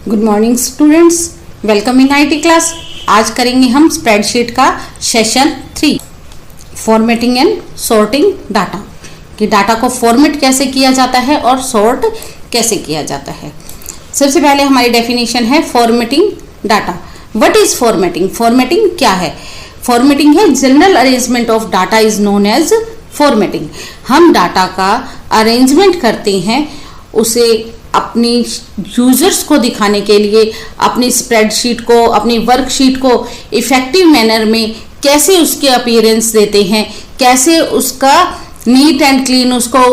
Good morning students, welcome in IT class. आज करेंगे हम स्प्रेडशीट का session 3 formatting and sorting data कि डाटा को फॉर्मेट कैसे किया जाता है और सॉर्ट कैसे किया जाता है। सबसे पहले हमारी डेफिनेशन है formatting data. What is formatting? Formatting क्या है? फॉर्मेटिंग है general arrangement of data is known as formatting. हम डाटा का अरेंजमेंट करते हैं, उसे अपनी यूजर्स को दिखाने के लिए, अपनी स्प्रेडशीट को, अपनी वर्कशीट को इफेक्टिव मैनर में कैसे उसके अपीयरेंस देते हैं, कैसे उसका नीट एंड क्लीन उसको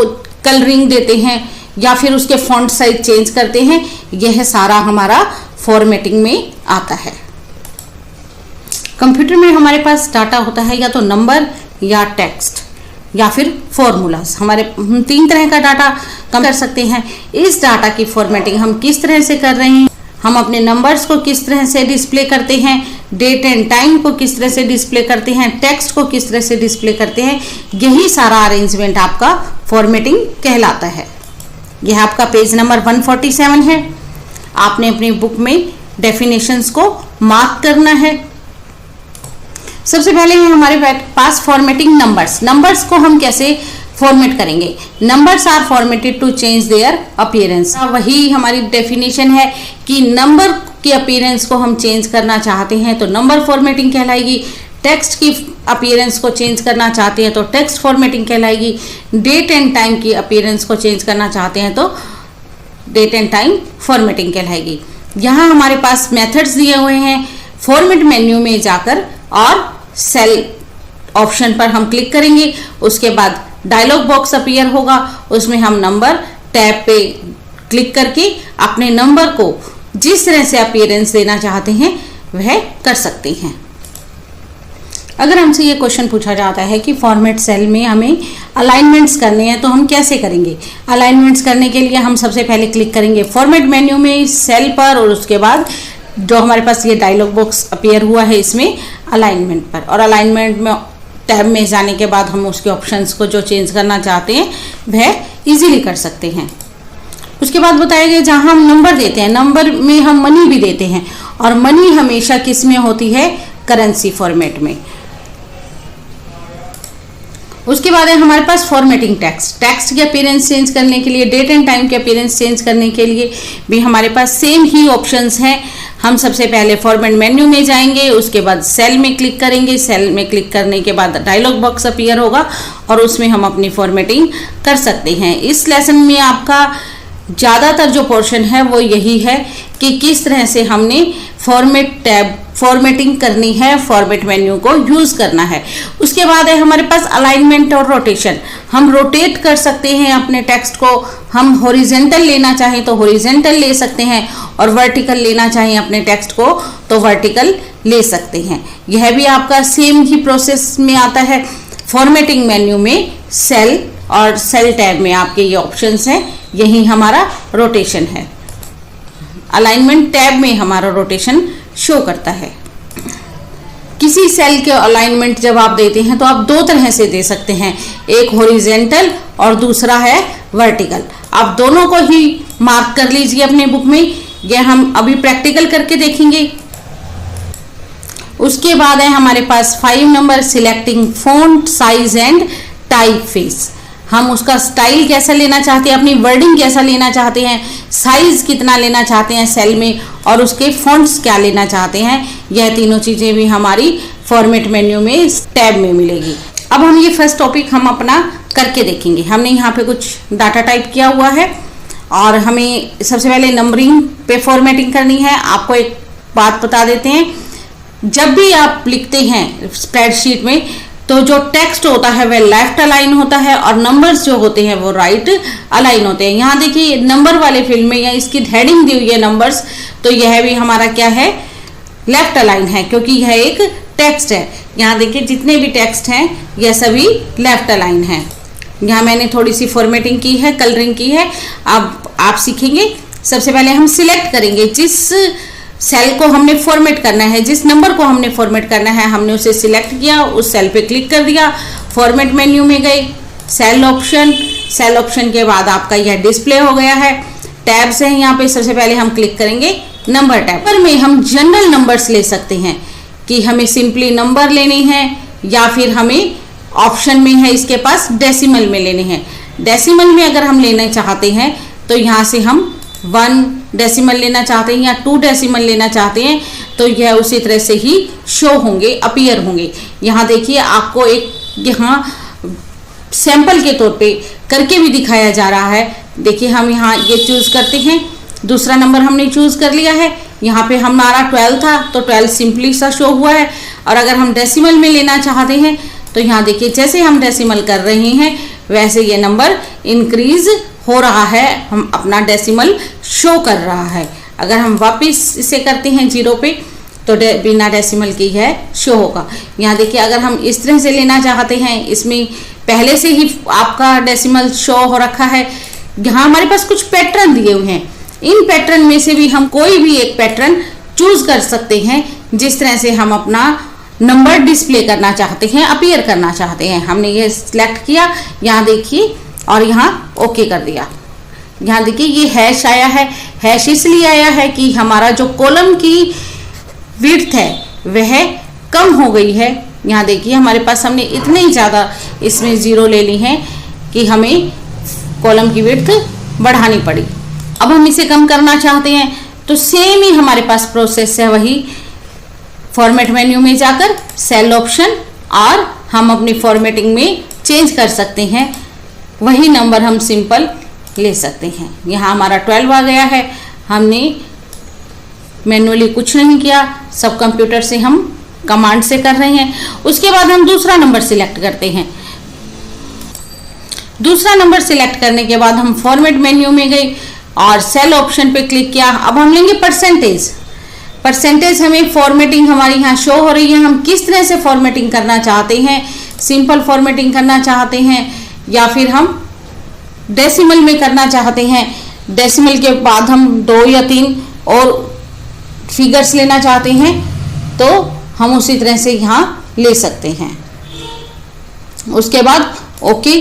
कलरिंग देते हैं या फिर उसके फॉन्ट साइज चेंज करते हैं, यह सारा हमारा फॉर्मेटिंग में आता है। कंप्यूटर में हमारे पास डाटा होता है या तो नंबर या टेक्स्ट या फिर फॉर्मूलाज। हमारे 3 तरह का डाटा कम कर सकते हैं। इस डाटा की फॉर्मेटिंग हम किस तरह से कर रहे हैं, हम अपने नंबर्स को किस तरह से डिस्प्ले करते हैं, डेट एंड टाइम को किस तरह से डिस्प्ले करते हैं, टेक्स्ट को किस तरह से डिस्प्ले करते हैं, यही सारा अरेंजमेंट आपका फॉर्मेटिंग कहलाता है। यह आपका पेज नंबर 147 है। आपने अपनी बुक में डेफिनेशंस को मार्क करना है। सबसे पहले है हमारे पास फॉर्मेटिंग नंबर्स को हम कैसे फॉर्मेट करेंगे। Numbers are formatted to change their appearance. वही हमारी डेफिनेशन है कि नंबर के अपीयरेंस को हम चेंज करना चाहते हैं तो नंबर फॉर्मेटिंग कहलाएगी। टेक्स्ट की अपीयरेंस को चेंज करना चाहते हैं तो टेक्स्ट फॉर्मेटिंग कहलाएगी। डेट एंड टाइम की अपीयरेंस को चेंज करना चाहते हैं तो डेट एंड टाइम फॉर्मेटिंग कहलाएगी। यहाँ हमारे पास मेथड्स दिए हुए हैं। फॉर्मेट मेन्यू में जाकर और सेल ऑप्शन पर हम क्लिक करेंगे, उसके बाद डायलॉग बॉक्स अपीयर होगा, उसमें हम नंबर टैब पे क्लिक करके अपने नंबर को जिस तरह से अपीयरेंस देना चाहते हैं वह कर सकते हैं। अगर हमसे ये क्वेश्चन पूछा जाता है कि फॉर्मेट सेल में हमें अलाइनमेंट्स करने हैं तो हम कैसे करेंगे। अलाइनमेंट्स करने के लिए हम सबसे पहले क्लिक करेंगे फॉर्मेट मेन्यू में सेल पर और उसके बाद जो हमारे पास ये डायलॉग बॉक्स अपीयर हुआ है इसमें अलाइनमेंट पर, और अलाइनमेंट में टैब में जाने के बाद हम उसके ऑप्शंस को जो चेंज करना चाहते हैं वह इजीली कर सकते हैं। उसके बाद बताया गया जहां हम नंबर देते हैं, नंबर में हम मनी भी देते हैं और मनी हमेशा किस में होती है? करेंसी फॉर्मेट में। उसके बाद है हमारे पास फॉर्मेटिंग टेक्स्ट के अपीयरेंस चेंज करने के लिए, डेट एंड टाइम के अपीयरेंस चेंज करने के लिए भी हमारे पास सेम ही ऑप्शंस हैं। हम सबसे पहले फॉर्मेट मेन्यू में जाएंगे, उसके बाद सेल में क्लिक करेंगे, सेल में क्लिक करने के बाद डायलॉग बॉक्स अपीयर होगा और उसमें हम अपनी फॉर्मेटिंग कर सकते हैं। इस लेसन में आपका ज़्यादातर जो पोर्शन है वो यही है कि किस तरह से हमने फॉर्मेटिंग करनी है, फॉर्मेट मेन्यू को यूज़ करना है। उसके बाद है हमारे पास अलाइनमेंट और रोटेशन। हम रोटेट कर सकते हैं अपने टेक्स्ट को, हम हॉरिजेंटल लेना चाहें तो हॉरिजेंटल ले सकते हैं और वर्टिकल लेना चाहें अपने टेक्स्ट को तो वर्टिकल ले सकते हैं। यह भी आपका सेम ही प्रोसेस में आता है। फॉर्मेटिंग मेन्यू में सेल और सेल टैब में आपके ये ऑप्शंस हैं, यही हमारा रोटेशन है। अलाइनमेंट टैब में हमारा रोटेशन शो करता है। किसी सेल के अलाइनमेंट जब आप देते हैं तो आप 2 तरह से दे सकते हैं, एक हॉरिजेंटल और दूसरा है वर्टिकल। आप दोनों को ही मार्क कर लीजिए अपने बुक में। यह हम अभी प्रैक्टिकल करके देखेंगे। उसके बाद है हमारे पास 5 number selecting font size and type face. हम उसका स्टाइल कैसा लेना चाहते हैं, अपनी वर्डिंग कैसा लेना चाहते हैं, साइज कितना लेना चाहते हैं सेल में और उसके फॉन्ट्स क्या लेना चाहते हैं, यह तीनों चीज़ें भी हमारी फॉर्मेट मेन्यू में टैब में मिलेगी। अब हम ये फर्स्ट टॉपिक हम अपना करके देखेंगे। हमने यहाँ पे कुछ डाटा टाइप किया हुआ है और हमें सबसे पहले नंबरिंग पे फॉर्मेटिंग करनी है। आपको एक बात बता देते हैं, जब भी आप लिखते हैं स्प्रेडशीट में तो जो टेक्स्ट होता है वह लेफ्ट अलाइन होता है और नंबर्स जो होते हैं वो राइट अलाइन होते हैं। यहाँ देखिए नंबर वाले फील्ड में या इसकी हेडिंग दी हुई है नंबर्स, तो यह भी हमारा क्या है? लेफ्ट अलाइन है क्योंकि यह एक टेक्स्ट है। यहाँ देखिए जितने भी टेक्स्ट हैं यह सभी लेफ्ट अलाइन हैं। यहाँ मैंने थोड़ी सी फॉर्मेटिंग की है, कलरिंग की है। अब आप सीखेंगे। सबसे पहले हम सिलेक्ट करेंगे जिस सेल को हमने फॉर्मेट करना है, जिस नंबर को हमने फॉर्मेट करना है, हमने उसे सिलेक्ट किया, उस सेल पे क्लिक कर दिया, फॉर्मेट मेन्यू में गए, सेल ऑप्शन के बाद आपका यह डिस्प्ले हो गया है। टैब्स हैं यहाँ पे, सबसे पहले हम क्लिक करेंगे नंबर टैब में हम जनरल नंबर्स ले सकते हैं कि हमें सिंपली नंबर लेने हैं या फिर हमें ऑप्शन में है इसके पास डेसिमल में लेने हैं। डेसिमल में अगर हम लेना चाहते हैं तो यहाँ से हम 1 डेसिमल लेना चाहते हैं या 2 डेसिमल लेना चाहते हैं तो यह उसी तरह से ही शो होंगे, अपीयर होंगे। यहाँ देखिए आपको एक यहाँ सैंपल के तौर पे करके भी दिखाया जा रहा है। देखिए हम यहाँ ये चूज करते हैं, दूसरा नंबर हमने चूज कर लिया है। यहाँ पे हमारा 12 था तो 12 सिंपली सा शो हुआ है। और अगर हम डेसिमल में लेना चाहते हैं तो यहाँ देखिए जैसे हम डेसिमल कर रहे हैं वैसे ये नंबर इंक्रीज हो रहा है, हम अपना डेसिमल शो कर रहा है। अगर हम वापस इसे करते हैं 0 पे तो बिना डेसिमल के यह शो होगा। यहाँ देखिए अगर हम इस तरह से लेना चाहते हैं, इसमें पहले से ही आपका डेसिमल शो हो रखा है। यहाँ हमारे पास कुछ पैटर्न दिए हुए हैं, इन पैटर्न में से भी हम कोई भी एक पैटर्न चूज कर सकते हैं जिस तरह से हम अपना नंबर डिस्प्ले करना चाहते हैं, अपीयर करना चाहते हैं। हमने ये सिलेक्ट किया, यहाँ देखिए, और यहाँ ओके कर दिया। यहाँ देखिए ये हैश आया है, हैश इसलिए आया है कि हमारा जो कॉलम की विड्थ है वह कम हो गई है। यहाँ देखिए हमारे पास हमने इतने ही ज़्यादा इसमें 0 ले ली हैं कि हमें कॉलम की विड्थ बढ़ानी पड़ी। अब हम इसे कम करना चाहते हैं तो सेम ही हमारे पास प्रोसेस है, वही फॉर्मेट मेन्यू में जाकर सेल ऑप्शन और हम अपनी फॉर्मेटिंग में चेंज कर सकते हैं। वही नंबर हम सिंपल ले सकते हैं। यहाँ हमारा 12 आ गया है, हमने मैनुअली कुछ नहीं किया, सब कंप्यूटर से हम कमांड से कर रहे हैं। उसके बाद हम दूसरा नंबर सिलेक्ट करते हैं। दूसरा नंबर सिलेक्ट करने के बाद हम फॉर्मेट मेन्यू में गए और सेल ऑप्शन पे क्लिक किया। अब हम लेंगे परसेंटेज। परसेंटेज हमें फॉर्मेटिंग हमारी यहाँ शो हो रही है। हम किस तरह से फॉर्मेटिंग करना चाहते हैं, सिंपल फॉर्मेटिंग करना चाहते हैं या फिर हम डेसिमल में करना चाहते हैं। डेसिमल के बाद हम 2 या 3 और फिगर्स लेना चाहते हैं तो हम उसी तरह से यहाँ ले सकते हैं। उसके बाद ओके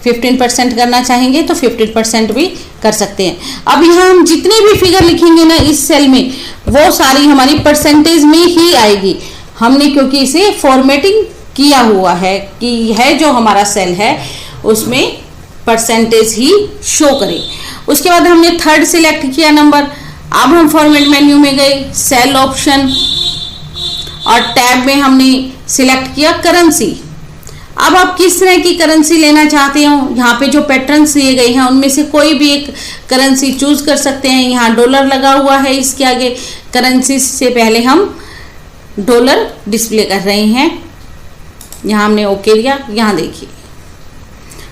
15% करना चाहेंगे तो 15% भी कर सकते हैं। अब यहाँ हम जितनी भी फिगर लिखेंगे ना इस सेल में वो सारी हमारी परसेंटेज में ही आएगी। हमने क्योंकि इसे फॉर्मेटिंग किया हुआ है कि यह जो हमारा सेल है उसमें परसेंटेज ही शो करे। उसके बाद हमने 3rd सिलेक्ट किया नंबर। अब हम फॉर्मेट मेन्यू में गए, सेल ऑप्शन और टैब में हमने सिलेक्ट किया करेंसी। अब आप किस तरह की करेंसी लेना चाहते हो, यहाँ पे जो पैटर्न्स दिए गए हैं उनमें से कोई भी एक करेंसी चूज कर सकते हैं। यहाँ डॉलर लगा हुआ है, इसके आगे करेंसी से पहले हम डॉलर डिस्प्ले कर रहे हैं। यहाँ हमने ओके दिया। यहाँ देखिए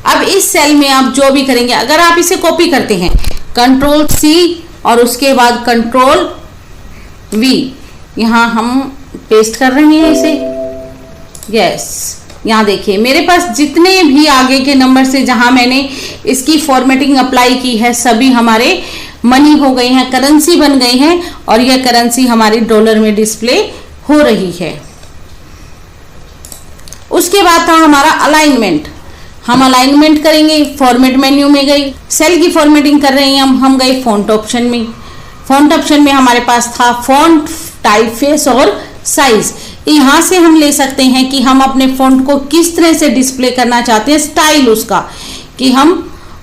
अब इस सेल में आप जो भी करेंगे, अगर आप इसे कॉपी करते हैं Ctrl+C और उसके बाद Ctrl+V, यहाँ हम पेस्ट कर रहे हैं इसे। यस, यहाँ देखिए मेरे पास जितने भी आगे के नंबर से जहां मैंने इसकी फॉर्मेटिंग अप्लाई की है सभी हमारे मनी हो गए हैं, करेंसी बन गई हैं और यह करेंसी हमारी डॉलर में डिस्प्ले हो रही है। उसके बाद था हमारा अलाइनमेंट। हम अलाइनमेंट करेंगे, फॉर्मेट मेन्यू में गई, सेल की फॉर्मेटिंग कर रहे हैं हम गए फॉन्ट ऑप्शन में। फॉन्ट ऑप्शन में हमारे पास था फॉन्ट, टाइपफेस और साइज। यहाँ से हम ले सकते हैं कि हम अपने फॉन्ट को किस तरह से डिस्प्ले करना चाहते हैं, स्टाइल उसका, कि हम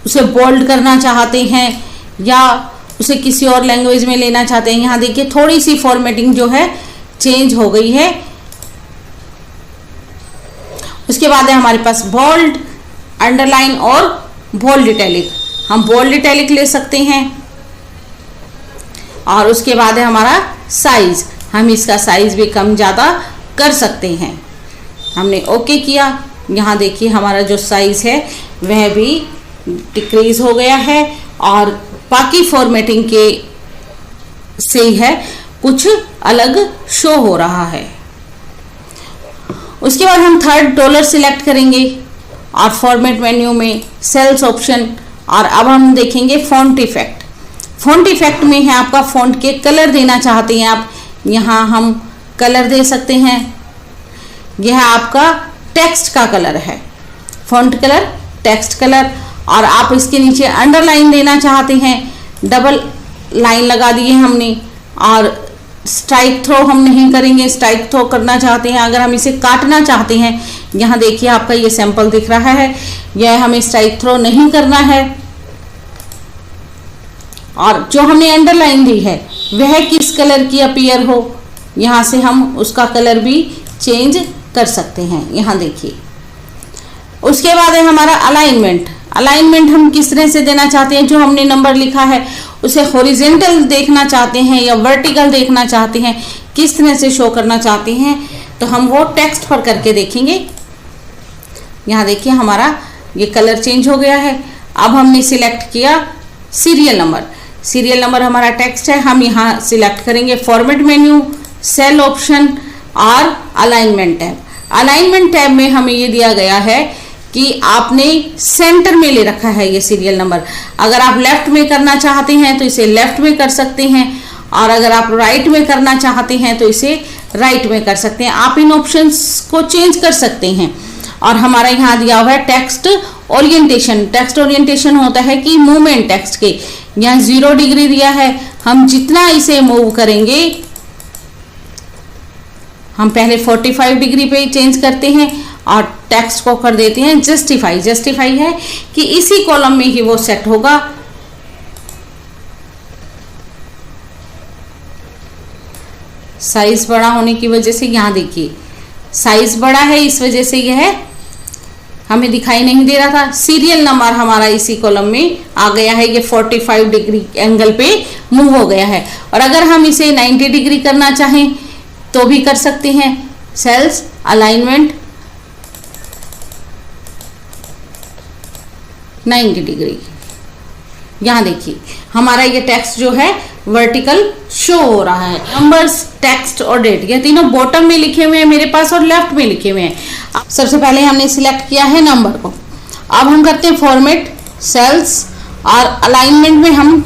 उसे बोल्ड करना चाहते हैं या उसे किसी और लैंग्वेज में लेना चाहते हैं। यहाँ देखिए थोड़ी सी फॉर्मेटिंग जो है चेंज हो गई है। उसके बाद है हमारे पास बोल्ड, अंडरलाइन और बोल्ड इटैलिक। हम बोल्ड इटैलिक ले सकते हैं। और उसके बाद है हमारा साइज, हम इसका साइज भी कम ज़्यादा कर सकते हैं। हमने ओके किया। यहाँ देखिए हमारा जो साइज है वह भी डिक्रीज हो गया है और बाकी फॉर्मेटिंग के से है कुछ अलग शो हो रहा है। उसके बाद हम 3rd डॉलर सिलेक्ट करेंगे और फॉर्मेट मेन्यू में सेल्स ऑप्शन और अब हम देखेंगे फॉन्ट इफेक्ट। फॉन्ट इफेक्ट में है आपका फॉन्ट के कलर देना चाहते हैं आप, यहाँ हम कलर दे सकते हैं। यह आपका टेक्स्ट का कलर है, फॉन्ट कलर, टेक्स्ट कलर। और आप इसके नीचे अंडरलाइन देना चाहते हैं, डबल लाइन लगा दिए हमने और स्ट्राइक थ्रो हम नहीं करेंगे। स्ट्राइक थ्रो करना चाहते हैं, अगर हम इसे काटना चाहते हैं, यहाँ देखिए आपका ये सैंपल दिख रहा है, यह हमें स्ट्राइक थ्रो नहीं करना है। और जो हमने अंडरलाइन दी है वह किस कलर की अपीयर हो, यहाँ से हम उसका कलर भी चेंज कर सकते हैं। यहाँ देखिए, उसके बाद है हमारा अलाइनमेंट। अलाइनमेंट हम किस तरह से देना चाहते हैं, जो हमने नंबर लिखा है उसे हॉरिजेंटल देखना चाहते हैं या वर्टिकल देखना चाहते हैं, किस तरह से शो करना चाहते हैं, तो हम वो टेक्स्ट पर करके देखेंगे। यहाँ देखिए हमारा ये कलर चेंज हो गया है। अब हमने सिलेक्ट किया सीरियल नंबर। सीरियल नंबर हमारा टेक्स्ट है, हम यहाँ सिलेक्ट करेंगे फॉर्मेट मेन्यू, सेल ऑप्शन और अलाइनमेंट टैब। अलाइनमेंट टैब में हमें ये दिया गया है कि आपने सेंटर में ले रखा है ये सीरियल नंबर। अगर आप लेफ्ट में करना चाहते हैं तो इसे लेफ्ट में कर सकते हैं, और अगर आप राइट में करना चाहते हैं तो इसे राइट में कर सकते हैं। आप इन ऑप्शंस को चेंज कर सकते हैं। और हमारा यहाँ दिया हुआ है टेक्स्ट ओरिएंटेशन। टेक्स्ट ओरिएंटेशन होता है कि मूवमेंट टेक्स्ट के, यहाँ 0 डिग्री दिया है। हम जितना इसे मूव करेंगे, हम पहले 45 डिग्री पे चेंज करते हैं और टेक्स्ट को कर देते हैं जस्टिफाई। जस्टिफाई है कि इसी कॉलम में ही वो सेट होगा। साइज बड़ा होने की वजह से यहाँ देखिए साइज बड़ा है, इस वजह से यह हमें दिखाई नहीं दे रहा था। सीरियल नंबर हमारा इसी कॉलम में आ गया है, ये 45 डिग्री एंगल पे मूव हो गया है। और अगर हम इसे 90 डिग्री करना चाहें तो भी कर सकते हैं। Cells alignment 90 degree. यहाँ देखिए हमारा ये टेक्स्ट जो है वर्टिकल शो हो रहा है। नंबर्स, टेक्स्ट और डेट ये तीनों बॉटम में लिखे हुए हैं मेरे पास और लेफ्ट में लिखे हुए हैं। सबसे पहले हमने सिलेक्ट किया है नंबर को। अब हम करते हैं फॉर्मेट, सेल्स और अलाइनमेंट में हम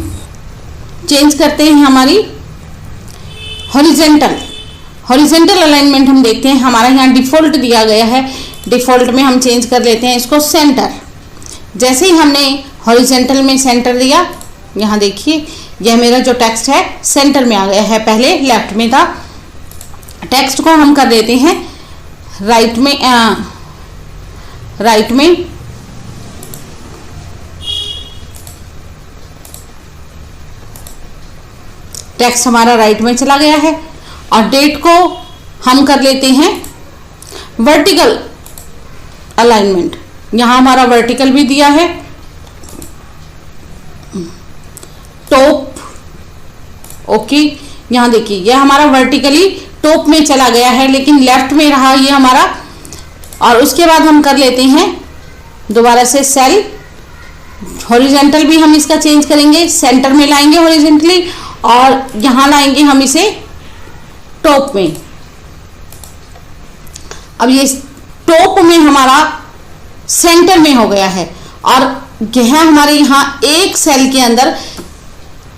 चेंज करते हैं हमारी हॉरिजेंटल। हॉरिजेंटल अलाइनमेंट हम देखते हैं, हमारा यहाँ डिफॉल्ट दिया गया है, डिफॉल्ट में हम चेंज कर लेते हैं इसको सेंटर। जैसे ही हमने हॉरिजेंटल में सेंटर दिया, यहाँ देखिए यह मेरा जो टेक्स्ट है सेंटर में आ गया है, पहले लेफ्ट में था। टेक्स्ट को हम कर देते हैं राइट में, राइट में। टेक्स्ट हमारा राइट में चला गया है। और डेट को हम कर लेते हैं वर्टिकल अलाइनमेंट। यहाँ हमारा वर्टिकल भी दिया है, टॉप ओके। यहाँ देखिए यह हमारा वर्टिकली टॉप में चला गया है, लेकिन लेफ्ट में रहा ये हमारा। और उसके बाद हम कर लेते हैं दोबारा से सेल, हॉरिजेंटल भी हम इसका चेंज करेंगे, सेंटर में लाएंगे हॉरिजेंटली, और यहाँ लाएंगे हम इसे टॉप में। अब ये टॉप में हमारा सेंटर में हो गया है। और यह हमारे यहाँ एक सेल के अंदर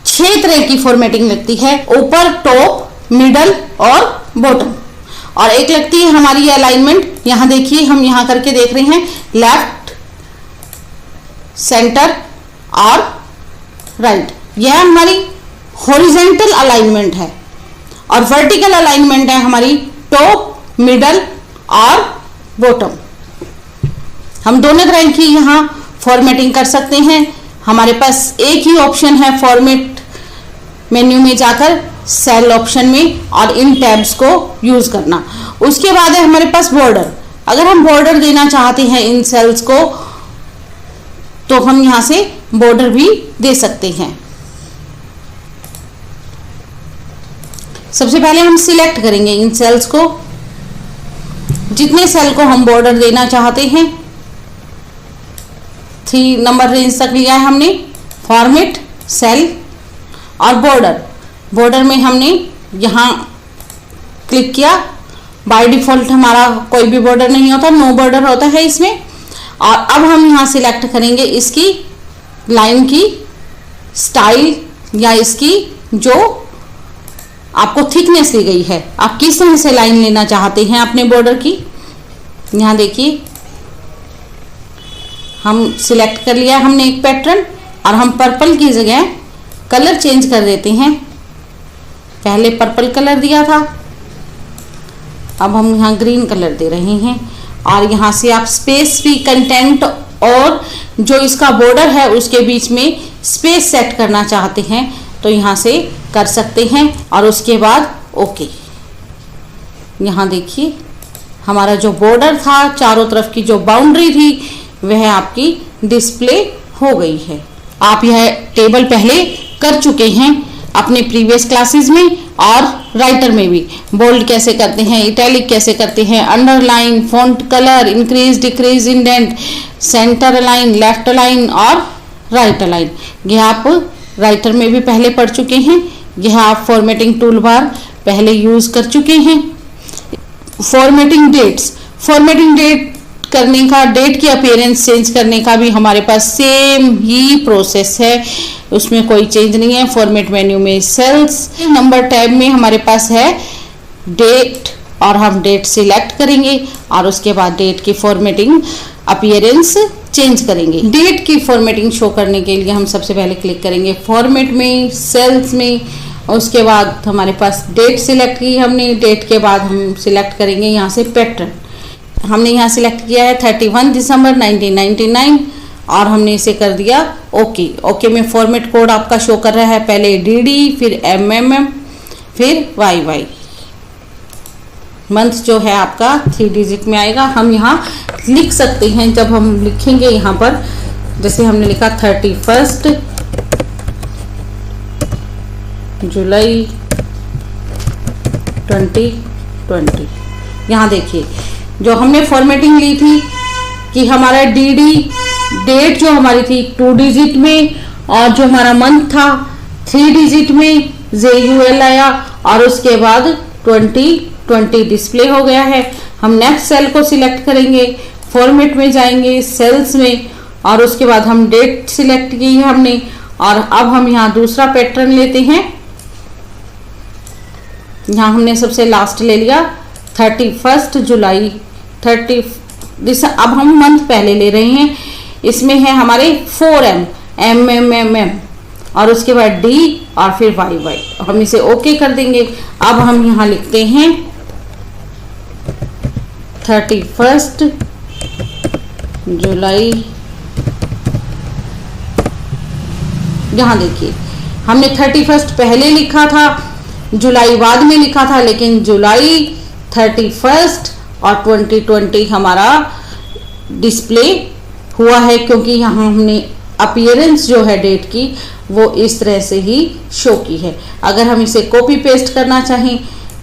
6 तरह की फॉर्मेटिंग लगती है, ऊपर, टॉप, मिडल और बॉटम। और एक लगती है हमारी ये अलाइनमेंट। यहाँ देखिए हम यहाँ करके देख रहे हैं लेफ्ट, सेंटर और राइट। यह हमारी हॉरिजेंटल अलाइनमेंट है। और वर्टिकल अलाइनमेंट है हमारी टॉप, मिडल और बॉटम। हम दोनों तरह की यहाँ फॉर्मेटिंग कर सकते हैं। हमारे पास एक ही ऑप्शन है फॉर्मेट मेन्यू में जाकर सेल ऑप्शन में और इन टैब्स को यूज करना। उसके बाद है हमारे पास बॉर्डर। अगर हम बॉर्डर देना चाहते हैं इन सेल्स को तो हम यहाँ से बॉर्डर भी दे सकते हैं। सबसे पहले हम सिलेक्ट करेंगे इन सेल्स को, जितने सेल को हम बॉर्डर देना चाहते हैं। 3 नंबर रेंज तक लिया है हमने। फॉर्मेट, सेल और बॉर्डर। बॉर्डर में हमने यहाँ क्लिक किया। बाय डिफॉल्ट हमारा कोई भी बॉर्डर नहीं होता, नो बॉर्डर होता है इसमें। और अब हम यहाँ सिलेक्ट करेंगे इसकी लाइन की स्टाइल या इसकी जो आपको थिकनेस दी गई है, आप किस तरह से लाइन लेना चाहते हैं अपने बॉर्डर की। यहाँ देखिए हम सिलेक्ट कर लिया हमने एक पैटर्न, और हम पर्पल की जगह कलर चेंज कर देते हैं पहले पर्पल कलर दिया था, अब हम यहाँ ग्रीन कलर दे रहे हैं। और यहाँ से आप स्पेस भी, कंटेंट और जो इसका बॉर्डर है उसके बीच में स्पेस सेट करना चाहते हैं तो यहाँ से कर सकते हैं। और उसके बाद ओके। यहाँ देखिए हमारा जो बॉर्डर था, चारों तरफ की जो बाउंड्री थी, वह आपकी डिस्प्ले हो गई है। आप यह टेबल पहले कर चुके हैं अपने प्रीवियस क्लासेस में और राइटर में भी। बोल्ड कैसे करते हैं, इटैलिक कैसे करते हैं, underline, font colour, increase decrease indent, centre align, left align और राइट अलाइन, यह आप राइटर में भी पहले पढ़ चुके हैं। यह आप फॉर्मेटिंग टूल बार पहले यूज कर चुके हैं। फॉर्मेटिंग डेट्स, फॉर्मेटिंग डेट करने का, डेट की अपीयरेंस चेंज करने का भी हमारे पास सेम ही प्रोसेस है, उसमें कोई चेंज नहीं है। फॉर्मेट मेन्यू में सेल्स नंबर टैब में हमारे पास है डेट और हम डेट सिलेक्ट करेंगे और उसके बाद डेट की फॉर्मेटिंग अपीयरेंस चेंज करेंगे। डेट की फॉर्मेटिंग शो करने के लिए हम सबसे पहले क्लिक करेंगे फॉर्मेट में, सेल्स में, उसके बाद हमारे पास डेट सिलेक्ट की हमने। डेट के बाद हम सिलेक्ट करेंगे यहाँ से पैटर्न। हमने यहाँ सिलेक्ट किया है 31 दिसंबर 1999 और हमने इसे कर दिया ओके। ओके में फॉर्मेट कोड आपका शो कर रहा है, पहले DD, फिर MMM, फिर YY। मंथ जो है आपका 3 डिजिट में आएगा। हम यहाँ लिख सकते हैं, जब हम लिखेंगे यहाँ पर, जैसे हमने लिखा 31 जुलाई 2020। यहाँ देखिए जो हमने फॉर्मेटिंग ली थी कि हमारा DD डेट जो हमारी थी 2 डिजिट में और जो हमारा मंथ था 3 डिजिट में JUL आया और उसके बाद 2020 डिस्प्ले हो गया है। हम नेक्स्ट सेल को सिलेक्ट करेंगे, फॉर्मेट में जाएंगे, सेल्स में, और उसके बाद हम डेट सिलेक्ट की है हमने। और अब हम यहाँ दूसरा पैटर्न लेते हैं। यहाँ हमने सबसे लास्ट ले लिया 31 जुलाई 30। अब हम मंथ पहले ले रहे हैं, इसमें है हमारे 4M, MMM और उसके बाद D और फिर YY। हम इसे ओके कर देंगे। अब हम यहाँ लिखते हैं 31 जुलाई। यहाँ देखिए हमने 31 पहले लिखा था, जुलाई बाद में लिखा था, लेकिन जुलाई 31 और 2020 हमारा डिस्प्ले हुआ है, क्योंकि यहाँ हमने अपीयरेंस जो है डेट की वो इस तरह से ही शो की है। अगर हम इसे कॉपी पेस्ट करना चाहें,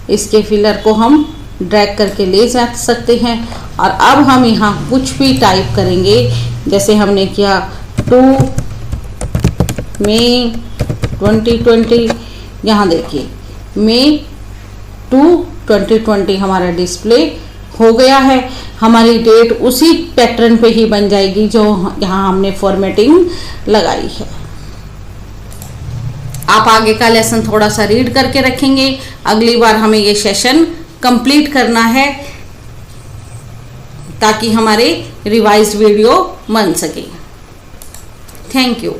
इसके फिलर को हम ड्रैग करके ले जा सकते हैं। और अब हम यहाँ कुछ भी टाइप करेंगे, जैसे हमने किया 2 मई 2020। यहाँ देखिए मई 2 2020 हमारा डिस्प्ले हो गया है। हमारी डेट उसी पैटर्न पे ही बन जाएगी जो यहाँ हमने फॉर्मेटिंग लगाई है। आप आगे का लेसन थोड़ा सा रीड करके रखेंगे, अगली बार हमें ये सेशन कंप्लीट करना है ताकि हमारे रिवाइज्ड वीडियो बन सके। Thank you.